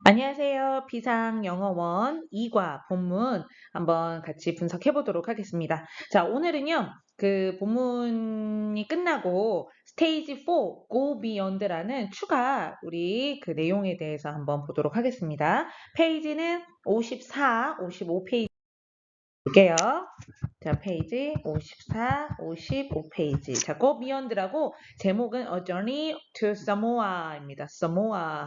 안녕하세요. 비상영어원 2과 본문 한번 같이 분석해 보도록 하겠습니다. 자, 오늘은요, 그 본문이 끝나고 스테이지 4 Go Beyond라는 추가 우리 그 내용에 대해서 한번 보도록 하겠습니다. 페이지는 54, 55페이지 볼게요. 자, 페이지 54, 55페이지. 자, Go Beyond라고 제목은 A Journey to Samoa입니다. Samoa.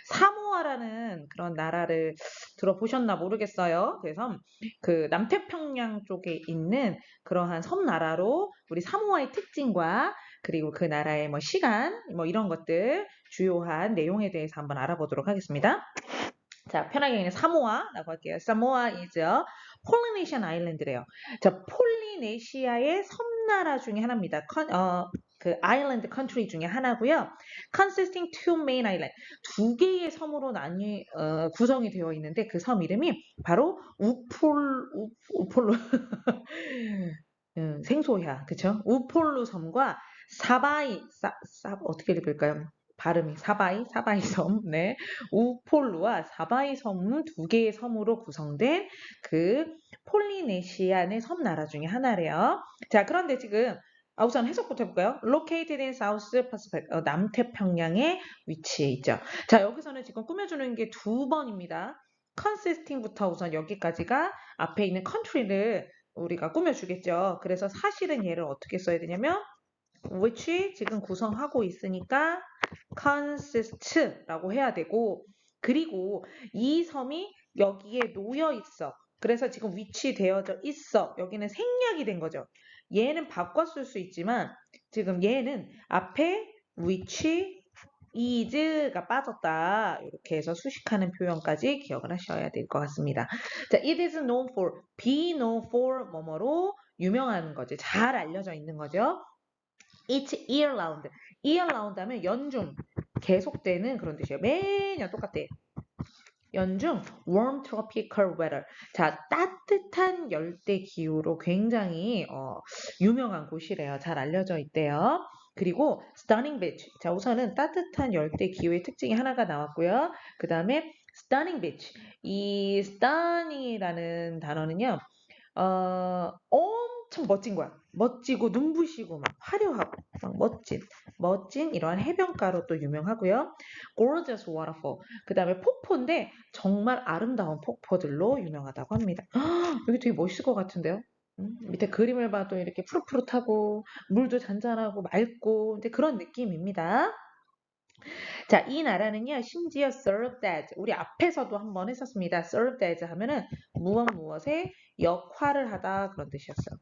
사모아라는 그런 나라를 들어보셨나 모르겠어요. 그래서 그 남태평양 쪽에 있는 그러한 섬나라로 우리 사모아의 특징과 그리고 그 나라의 뭐 시간, 뭐 이런 것들 주요한 내용에 대해서 한번 알아보도록 하겠습니다. 자, 편하게 그냥 사모아라고 할게요. 사모아 is a Polynesian island래요. 자, 폴리네시아의 섬나라 중에 하나입니다. 그 아일랜드 컨트리 중에 하나고요. Consisting two main island, 두 개의 섬으로 구성이 되어 있는데 그 섬 이름이 바로 우폴루 생소해, 그쵸? 우폴루 섬과 어떻게 읽을까요? 발음이 사바이 섬, 네. 우폴루와 사바이 섬 두 개의 섬으로 구성된 그 폴리네시안의 섬나라 중에 하나래요. 자, 그런데 지금 우선 해석부터 해볼까요? Located in South Pacific, 남태평양에 위치해 있죠. 자, 여기서는 지금 꾸며주는 게 두 번입니다. consisting부터 우선 여기까지가 앞에 있는 country를 우리가 꾸며주겠죠. 그래서 사실은 얘를 어떻게 써야 되냐면 which 지금 구성하고 있으니까 consist라고 해야 되고, 그리고 이 섬이 여기에 놓여 있어. 그래서 지금 위치되어져 있어. 여기는 생략이 된 거죠. 얘는 바꿨을 수 있지만 지금 얘는 앞에 which is가 빠졌다. 이렇게 해서 수식하는 표현까지 기억을 하셔야 될 것 같습니다. 자, it is known for, be known for 뭐뭐로 유명한 거죠. 잘 알려져 있는 거죠. Each year round. year round 하면 연중, 계속되는 그런 뜻이에요. 매년 똑같아. 연중 warm tropical weather. 자, 따뜻한 열대 기후로 굉장히 유명한 곳이래요. 잘 알려져 있대요. 그리고 stunning beach. 자, 우선은 따뜻한 열대 기후의 특징이 하나가 나왔고요. 그 다음에 stunning beach. 이 stunning이라는 단어는요. 엄청 멋진 거야. 멋지고 눈부시고 막 화려하고 막 멋진 이러한 해변가로 또 유명하고요. Gorgeous waterfall. 그 다음에 폭포인데 정말 아름다운 폭포들로 유명하다고 합니다. 여기 되게 멋있을 것 같은데요? 밑에 그림을 봐도 이렇게 푸릇푸릇하고 물도 잔잔하고 맑고 이제 그런 느낌입니다. 자, 이 나라는요, 심지어 served as, 우리 앞에서도 한번 했었습니다. served as 하면은 무엇의 역할을 하다 그런 뜻이었어요.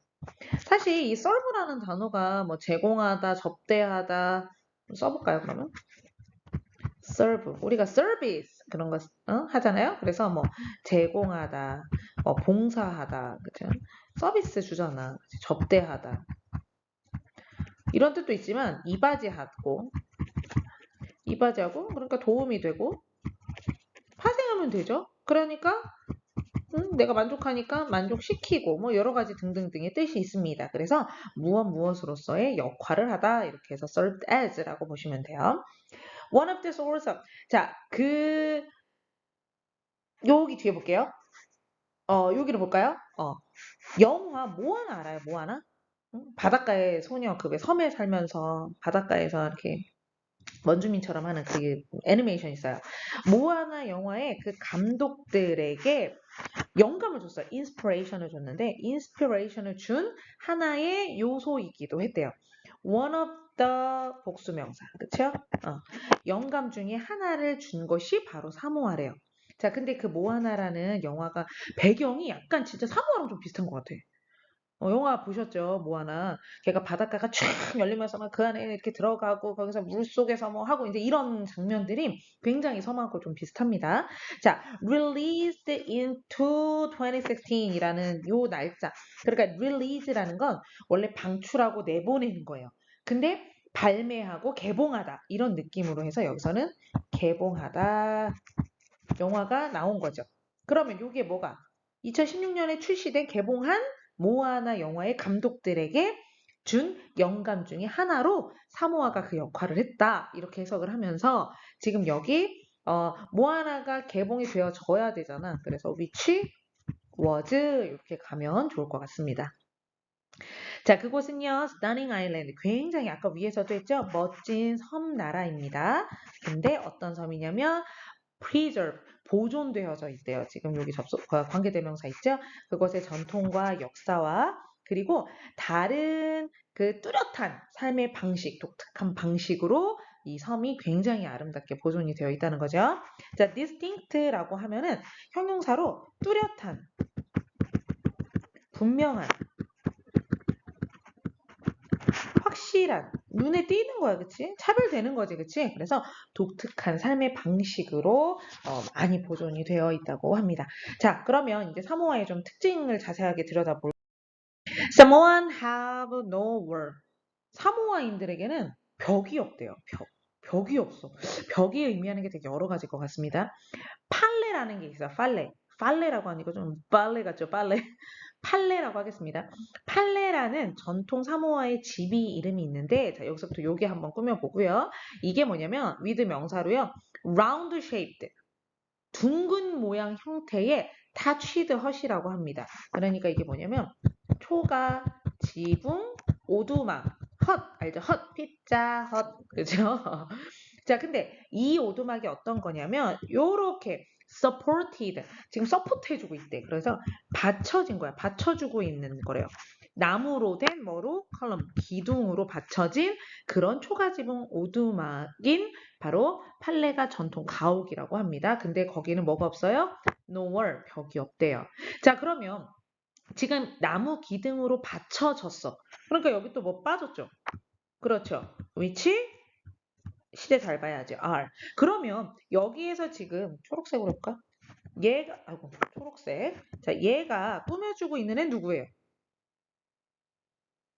사실 이 serve라는 단어가 뭐 제공하다, 접대하다 써볼까요, 그러면? serve. 우리가 service 그런 거 하잖아요. 그래서 뭐 제공하다, 봉사하다, 그죠? 서비스 주잖아, 접대하다. 이런 뜻도 있지만 이바지하고 그러니까 도움이 되고 파생하면 되죠. 그러니까 내가 만족하니까 만족시키고 뭐 여러 가지 등등등의 뜻이 있습니다. 그래서 무엇으로서의 역할을 하다 이렇게 해서 served as라고 보시면 돼요. One of the source of, 자, 여기 뒤에 볼게요. 여기를 볼까요? 영화 모아나 알아요? 모아나? 바닷가의 소녀, 그 왜 섬에 살면서 바닷가에서 이렇게 원주민처럼 하는 그 애니메이션 있어요. 모아나 영화의 그 감독들에게 영감을 줬어요. 인스피레이션을 줬는데 인스피레이션을 준 하나의 요소이기도 했대요. One of the 복수명사. 그쵸? 영감 중에 하나를 준 것이 바로 사모아래요. 자, 근데 그 모아나라는 영화가 배경이 약간 진짜 사모아랑 좀 비슷한 것 같아. 영화 보셨죠? 모아나. 걔가 바닷가가 쫙 열리면서 막 그 안에 이렇게 들어가고 거기서 물속에서 뭐 하고 이제 이런 장면들이 굉장히 섬하고 좀 비슷합니다. 자, released into 2016이라는 요 날짜. 그러니까 release라는 건 원래 방출하고 내보내는 거예요. 근데 발매하고 개봉하다 이런 느낌으로 해서 여기서는 개봉하다 영화가 나온 거죠. 그러면 이게 뭐가? 2016년에 출시된 개봉한 모아나 영화의 감독들에게 준 영감 중에 하나로 사모아가 그 역할을 했다. 이렇게 해석을 하면서 지금 여기 모아나가 개봉이 되어져야 되잖아. 그래서 which was 이렇게 가면 좋을 것 같습니다. 자, 그곳은요, 스타닝 아일랜드. 굉장히 아까 위에서도 했죠? 멋진 섬나라입니다. 근데 어떤 섬이냐면 preserve, 보존되어져 있대요. 지금 여기 관계대명사 있죠? 그것의 전통과 역사와 그리고 다른 그 뚜렷한 삶의 방식, 독특한 방식으로 이 섬이 굉장히 아름답게 보존이 되어 있다는 거죠. 자, distinct라고 하면은 형용사로 뚜렷한, 분명한, 확실한, 눈에 띄는 거야, 그치? 차별되는 거지, 그치? 그래서 독특한 삶의 방식으로 많이 보존이 되어 있다고 합니다. 자, 그러면 이제 사모아의 좀 특징을 자세하게 들여다볼게요. Samoan have no wall. 사모아인들에게는 벽이 없대요. 벽이 없어. 벽이 의미하는 게 되게 여러 가지일 것 같습니다. 팔레라는 게 있어요. 팔레라고 하니까 좀 빨래 같죠? 빨래. 팔레라고 하겠습니다. 팔레라는 전통 사모아의 집이 이름이 있는데 자, 여기서부터 요게 한번 꾸며보고요. 이게 뭐냐면 with 명사로요. round shaped 둥근 모양 형태의 thatched hut이라고 합니다. 그러니까 이게 뭐냐면 초가, 지붕, 오두막, 헛 알죠? 헛 피자 헛 그죠? 자, 근데 이 오두막이 어떤 거냐면 요렇게 supported 지금 서포트 해주고 있대. 그래서 받쳐진 거야. 받쳐주고 있는 거래요. 나무로 된 뭐로 컬럼 기둥으로 받쳐진 그런 초가지붕 오두막인 바로 팔레가 전통 가옥이라고 합니다. 근데 거기는 뭐가 없어요? No wall 벽이 없대요. 자, 그러면 지금 나무 기둥으로 받쳐졌어. 그러니까 여기 또 뭐 빠졌죠? 그렇죠. which 시대 잘 봐야지. R. 그러면 여기에서 지금 초록색으로 할까? 얘가 아이고 초록색. 자, 얘가 꾸며주고 있는 애 누구예요?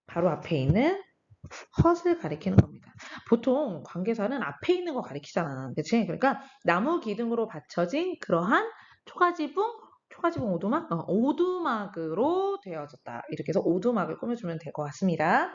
바로 앞에 있는 헛을 가리키는 겁니다. 보통 관계사는 앞에 있는 거 가리키잖아. 그치? 그러니까 나무 기둥으로 받쳐진 그러한 초가지붕 오두막? 오두막으로 되어졌다. 이렇게 해서 오두막을 꾸며주면 될 것 같습니다.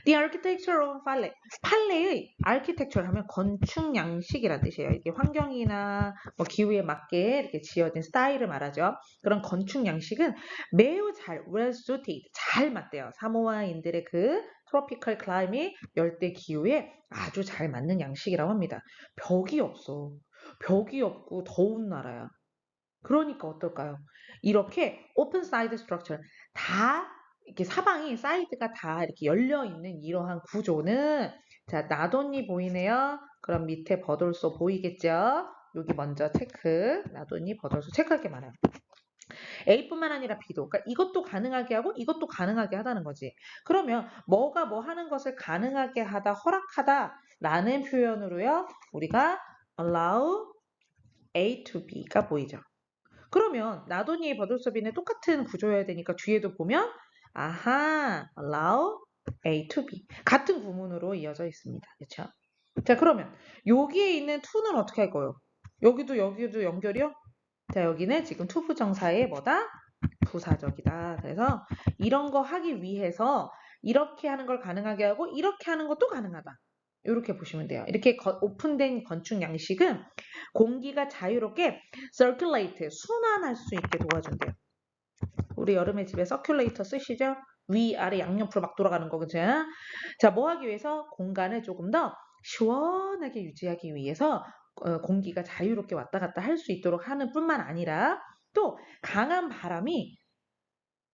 The architecture of Palais. 팔레의 architecture 하면 건축 양식이란 뜻이에요. 이게 환경이나 뭐 기후에 맞게 이렇게 지어진 스타일을 말하죠. 그런 건축 양식은 매우 well suited, 잘 맞대요. 사모아인들의 그 tropical climate, 열대 기후에 아주 잘 맞는 양식이라고 합니다. 벽이 없어. 벽이 없고 더운 나라야. 그러니까 어떨까요? 이렇게 open side structure 다 이렇게 사방이 사이드가 다 이렇게 열려 있는 이러한 구조는 자, 나돈니 보이네요. 그럼 밑에 버돌소 보이겠죠? 여기 먼저 체크. 나돈니 버돌소 체크할 게 많아요. A뿐만 아니라 B도. 그러니까 이것도 가능하게 하고 이것도 가능하게 하다는 거지. 그러면 뭐가 뭐 하는 것을 가능하게 하다, 허락하다 라는 표현으로요. 우리가 allow A to B가 보이죠. 그러면 나도니의 버들서비는 똑같은 구조여야 되니까 뒤에도 보면 아하, allow A to B 같은 구문으로 이어져 있습니다. 그렇죠? 자, 그러면 여기에 있는 to는 어떻게 할 거예요? 여기도 연결이요? 자, 여기는 지금 투부정사의 뭐다? 부사적이다. 그래서 이런 거 하기 위해서 이렇게 하는 걸 가능하게 하고 이렇게 하는 것도 가능하다. 이렇게 보시면 돼요. 이렇게 오픈된 건축 양식은 공기가 자유롭게 circulate, 순환할 수 있게 도와준대요. 우리 여름에 집에 서큘레이터 쓰시죠? 위, 아래 양옆으로 막 돌아가는 거, 그죠? 자, 뭐 하기 위해서? 공간을 조금 더 시원하게 유지하기 위해서 공기가 자유롭게 왔다 갔다 할 수 있도록 하는 뿐만 아니라 또 강한 바람이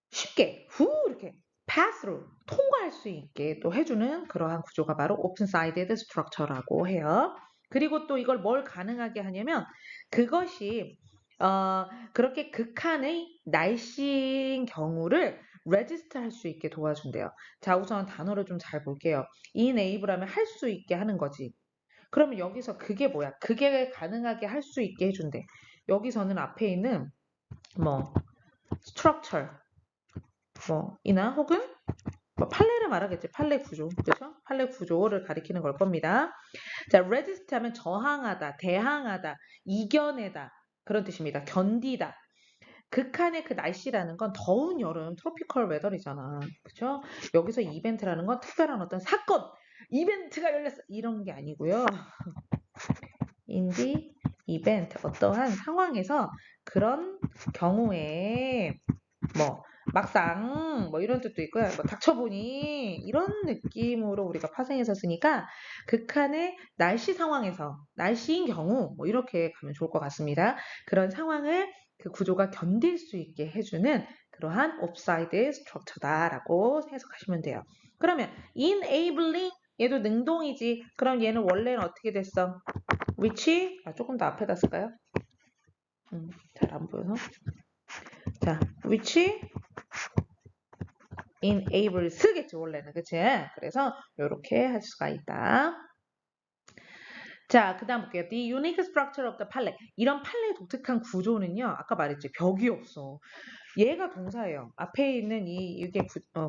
쉽게 이렇게 pass through, 통과할 수 있게 또 해주는 그러한 구조가 바로 open-sided structure라고 해요. 그리고 또 이걸 뭘 가능하게 하냐면 그것이 그렇게 극한의 날씨인 경우를 register 할 수 있게 도와준대요. 자, 우선 단어를 좀 잘 볼게요. enable 하면 할 수 있게 하는 거지. 그러면 여기서 그게 뭐야? 그게 가능하게 할 수 있게 해준대. 여기서는 앞에 있는 뭐 structure 이나 혹은 뭐 판례를 말하겠지. 판례 구조. 그죠? 판례 구조를 가리키는 걸 겁니다. 자, resist 하면 저항하다, 대항하다, 이겨내다. 그런 뜻입니다. 견디다. 극한의 그 날씨라는 건 더운 여름 트로피컬 웨더이잖아. 그죠? 여기서 이벤트라는 건 특별한 어떤 사건, 이벤트가 열렸어. 이런 게 아니고요. 인디 event, 어떠한 상황에서 그런 경우에 뭐 막상 뭐 이런 뜻도 있고요. 뭐 닥쳐보니 이런 느낌으로 우리가 파생해서 쓰니까 극한의 날씨 상황에서 날씨인 경우 뭐 이렇게 가면 좋을 것 같습니다. 그런 상황을 그 구조가 견딜 수 있게 해주는 그러한 offside structure다라고 해석하시면 돼요. 그러면 enabling 얘도 능동이지. 그럼 얘는 원래는 어떻게 됐어? which 조금 더 앞에다 쓸까요? 잘 안 보여서. 자, which enables겠죠 원래는, 그치? 그래서 이렇게 할 수가 있다. 자, 그 다음 볼게요. The unique structure of the palette. 이런 팔레의 독특한 구조는요, 아까 말했지, 벽이 없어. 얘가 동사예요. 앞에 있는 이게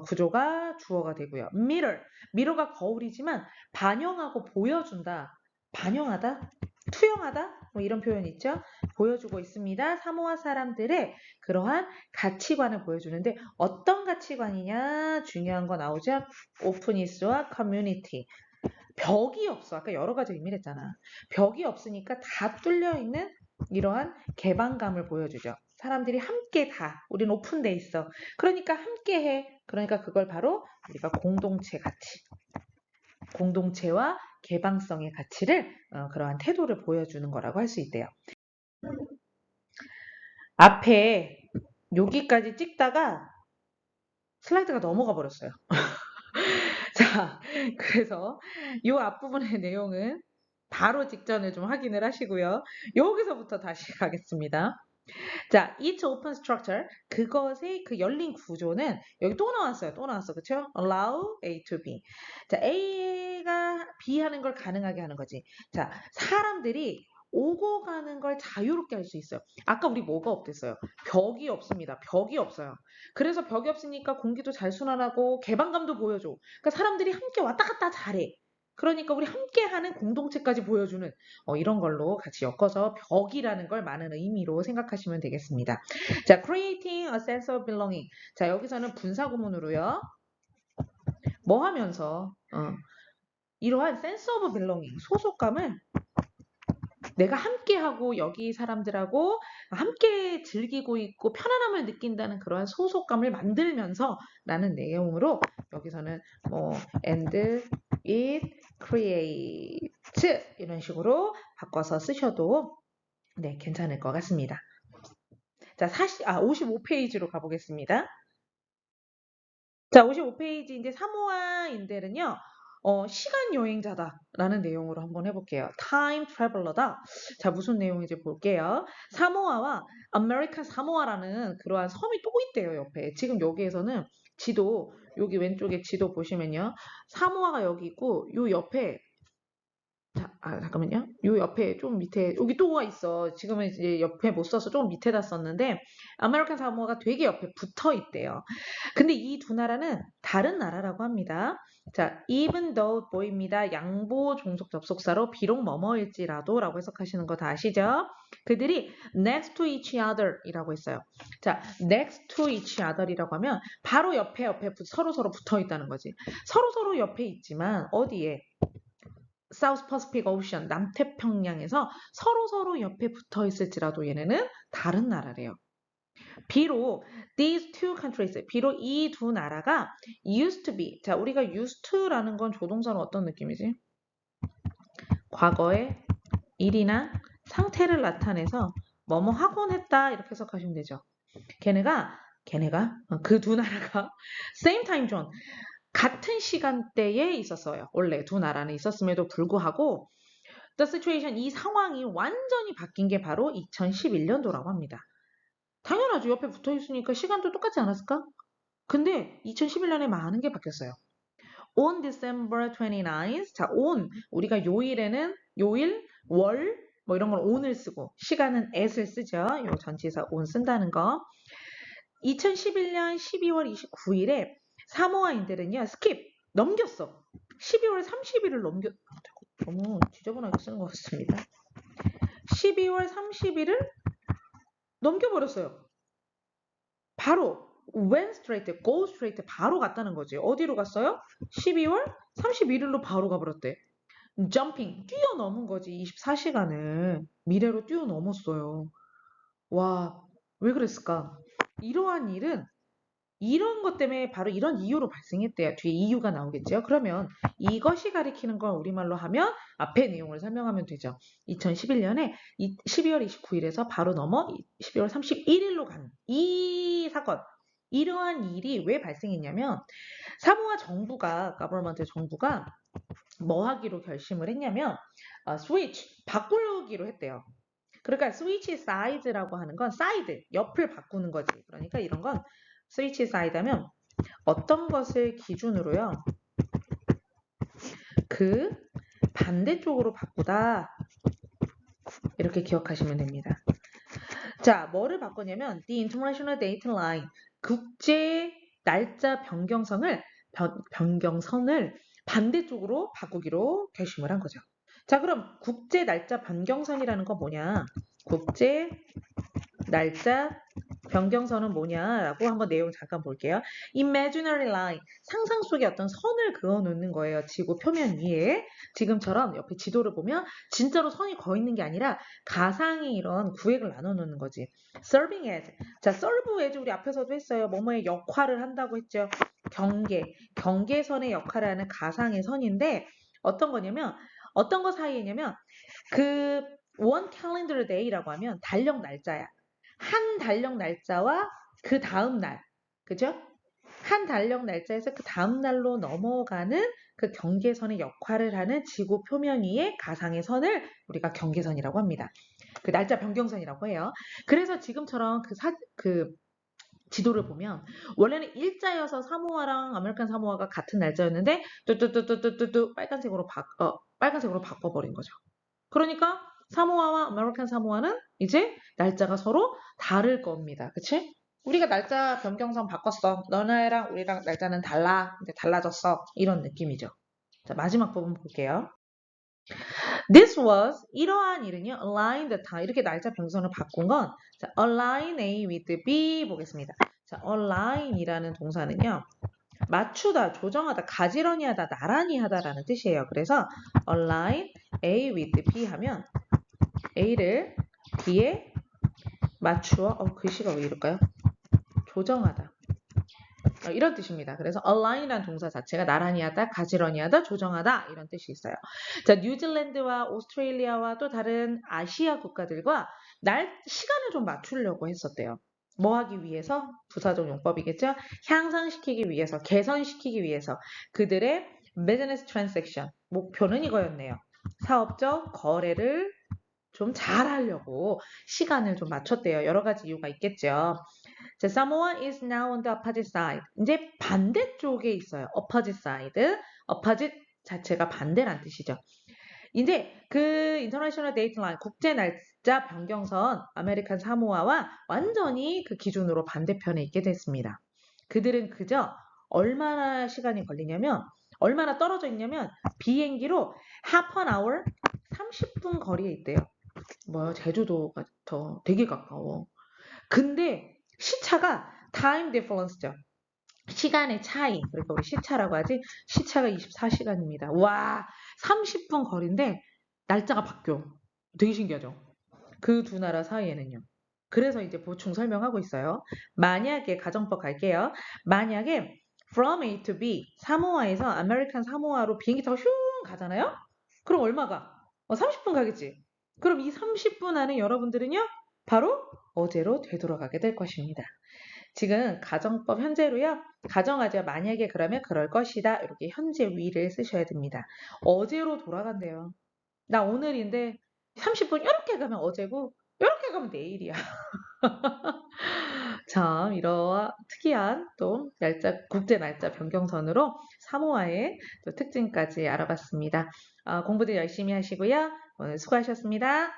구조가 주어가 되고요. mirror가 거울이지만 반영하고 보여준다. 반영하다? 투영하다? 뭐 이런 표현 있죠? 보여주고 있습니다. 사모아 사람들의 그러한 가치관을 보여주는데 어떤 가치관이냐? 중요한 거 나오죠? 오프니스와 커뮤니티. 벽이 없어. 아까 여러 가지 의미를 했잖아. 벽이 없으니까 다 뚫려 있는 이러한 개방감을 보여주죠. 사람들이 함께 다, 우린 오픈돼 있어. 그러니까 함께 해. 그러니까 그걸 바로 우리가 공동체 가치, 공동체와 개방성의 가치를 그러한 태도를 보여주는 거라고 할 수 있대요. 앞에 여기까지 찍다가 슬라이드가 넘어가 버렸어요. 자, 그래서 이 앞부분의 내용은 바로 직전에 좀 확인을 하시고요. 여기서부터 다시 가겠습니다. 자, each open structure, 그것의 그 열린 구조는 여기 또 나왔어요. 또 나왔어. 그쵸? allow A to B. 자, A가 B 하는 걸 가능하게 하는 거지. 자, 사람들이 오고 가는 걸 자유롭게 할 수 있어요. 아까 우리 뭐가 없댔어요? 벽이 없습니다. 벽이 없어요. 그래서 벽이 없으니까 공기도 잘 순환하고 개방감도 보여줘. 그러니까 사람들이 함께 왔다 갔다 잘해. 그러니까 우리 함께하는 공동체까지 보여주는 이런 걸로 같이 엮어서 벽이라는 걸 많은 의미로 생각하시면 되겠습니다. 자, creating a sense of belonging. 자, 여기서는 분사구문으로요. 뭐 하면서 이러한 sense of belonging, 소속감을 내가 함께하고 여기 사람들하고 함께 즐기고 있고 편안함을 느낀다는 그러한 소속감을 만들면서 라는 내용으로 여기서는 뭐 and it create 이런 식으로 바꿔서 쓰셔도 네, 괜찮을 것 같습니다. 자, 55페이지로 가보겠습니다. 자, 55페이지인데 사모아인들은요. 시간 여행자다라는 내용으로 한번 해볼게요. Time traveler다. 자, 무슨 내용인지 볼게요. 사모아와 아메리칸 사모아라는 그러한 섬이 또 있대요, 옆에. 지금 여기에서는 지도, 여기 왼쪽에 지도 보시면요. 사모아가 여기 있고, 요 옆에 잠깐만요. 요 옆에 좀 밑에 여기 또가 있어. 지금은 이제 옆에 못 써서 좀 밑에다 썼는데 아메리칸 사모아가 되게 옆에 붙어 있대요. 근데 이 두 나라는 다른 나라라고 합니다. 자, even though 보입니다. 양보 종속 접속사로 비록 뭐뭐일지라도 라고 해석하시는 거 다 아시죠? 그들이 next to each other 이라고 했어요. 자, next to each other 이라고 하면 바로 옆에 서로 붙어 있다는 거지. 서로 옆에 있지만 어디에? South Pacific Ocean, 남태평양에서 서로 옆에 붙어 있을지라도 얘네는 다른 나라래요. 비록 these two countries, 비록 이 두 나라가 used to be, 자, 우리가 used to라는 건 조동사는 어떤 느낌이지? 과거의 일이나 상태를 나타내서 뭐뭐 하곤 했다 이렇게 해석하시면 되죠. 걔네가 그 두 나라가 same time zone, 같은 시간대에 있었어요. 원래 두 나라는 있었음에도 불구하고 the situation, 이 상황이 완전히 바뀐 게 바로 2011년도라고 합니다. 당연하죠. 옆에 붙어 있으니까 시간도 똑같지 않았을까? 근데 2011년에 많은 게 바뀌었어요. On December 29th, 자, on, 우리가 요일에는 요일, 월, 뭐 이런 걸 on을 쓰고 시간은 at을 쓰죠. 요 전치사 on 쓴다는 거. 2011년 12월 29일에 사모아인들은요, 스킵, 넘겼어. 12월 30일을 너무 지저분하게 쓰는 것 같습니다. 12월 30일을 넘겨버렸어요. 바로 went straight, go straight 바로 갔다는 거지. 어디로 갔어요? 12월 31일로 바로 가버렸대. jumping, 뛰어넘은 거지. 24시간을 미래로 뛰어넘었어요. 와, 왜 그랬을까? 이러한 일은 이런 것 때문에 바로 이런 이유로 발생했대요. 뒤에 이유가 나오겠죠. 그러면 이것이 가리키는 걸 우리말로 하면 앞에 내용을 설명하면 되죠. 2011년에 12월 29일에서 바로 넘어 12월 31일로 간 이 사건. 이러한 일이 왜 발생했냐면 사모아 정부가 가버먼트 정부가 뭐 하기로 결심을 했냐면 스위치 바꾸기로 했대요. 그러니까 스위치 사이드라고 하는 건 사이드 옆을 바꾸는 거지. 그러니까 이런 건 스위치 사이드 하면 어떤 것을 기준으로요. 그 반대쪽으로 바꾸다. 이렇게 기억하시면 됩니다. 자, 뭐를 바꾸냐면 The International Date Line 국제 날짜 변경선을 반대쪽으로 바꾸기로 결심을 한 거죠. 자, 그럼 국제 날짜 변경선이라는 건 뭐냐? 국제 날짜 변경선은 뭐냐라고 한번 내용 잠깐 볼게요. Imaginary line, 상상 속에 어떤 선을 그어놓는 거예요. 지구 표면 위에. 지금처럼 옆에 지도를 보면 진짜로 선이 그어 있는 게 아니라 가상의 이런 구획을 나눠놓는 거지. Serving as, 자, serve as 우리 앞에서도 했어요. 뭐뭐의 역할을 한다고 했죠. 경계선의 역할을 하는 가상의 선인데 어떤 거냐면 어떤 거 사이에냐면 그 one calendar day라고 하면 달력 날짜야. 한 달력 날짜와 그 다음 날, 그죠? 한 달력 날짜에서 그 다음 날로 넘어가는 그 경계선의 역할을 하는 지구 표면 위의 가상의 선을 우리가 경계선이라고 합니다. 그 날짜 변경선이라고 해요. 그래서 지금처럼 그 지도를 보면 원래는 일자여서 사모아랑 아메리칸 사모아가 같은 날짜였는데 뚜뚜뚜뚜뚜뚜 빨간색으로 바꿔버린 거죠. 그러니까 사모아와 아메리칸 사모아는 이제 날짜가 서로 다를 겁니다. 그치? 우리가 날짜 변경선 바꿨어. 너네랑 우리랑 날짜는 달라. 이제 달라졌어. 이런 느낌이죠. 자, 마지막 부분 볼게요. This was 이러한 일은요. Align the time 이렇게 날짜 변경선을 바꾼 건 자, align A with B 보겠습니다. 자, align이라는 동사는요. 맞추다, 조정하다, 가지런히 하다, 나란히 하다라는 뜻이에요. 그래서 align A with B 하면 A를 B에 맞추어 글씨가 왜 이럴까요? 조정하다. 이런 뜻입니다. 그래서 align이라는 동사 자체가 나란히 하다, 가지런히 하다, 조정하다 이런 뜻이 있어요. 자, 뉴질랜드와 오스트레일리아와 또 다른 아시아 국가들과 시간을 좀 맞추려고 했었대요. 뭐 하기 위해서? 부사적 용법이겠죠? 향상시키기 위해서, 개선시키기 위해서 그들의 business transaction, 목표는 이거였네요. 사업적 거래를 좀 잘하려고 시간을 좀 맞췄대요. 여러 가지 이유가 있겠죠. 자, Samoa is now on the opposite side. 이제 반대쪽에 있어요. opposite side. opposite 자체가 반대란 뜻이죠. 이제 그 International Date Line, 국제 날짜 변경선 아메리칸 사모아와 완전히 그 기준으로 반대편에 있게 됐습니다. 그들은 그저 얼마나 시간이 걸리냐면 얼마나 떨어져 있냐면 비행기로 half an hour 30분 거리에 있대요. 뭐야, 제주도가 더 되게 가까워. 근데 시차가 time difference죠. 시간의 차이. 그러니까 우리 시차라고 하지. 시차가 24시간입니다. 와, 30분 거리인데 날짜가 바뀌어. 되게 신기하죠? 그 두 나라 사이에는요. 그래서 이제 보충 설명하고 있어요. 만약에 가정법 갈게요. 만약에 from A to B, 사모아에서 아메리칸 사모아로 비행기 타고 슝 가잖아요? 그럼 얼마가? 30분 가겠지. 그럼 이 30분 안에 여러분들은요? 바로 어제로 되돌아가게 될 것입니다. 지금 가정법 현재로요. 가정하죠. 만약에 그러면 그럴 것이다. 이렇게 현재 위를 쓰셔야 됩니다. 어제로 돌아간대요. 나 오늘인데 30분 이렇게 가면 어제고 이렇게 가면 내일이야. 참 이러한 특이한 또 국제 날짜 변경선으로 사모아의 또 특징까지 알아봤습니다. 공부들 열심히 하시고요. 오늘 수고하셨습니다.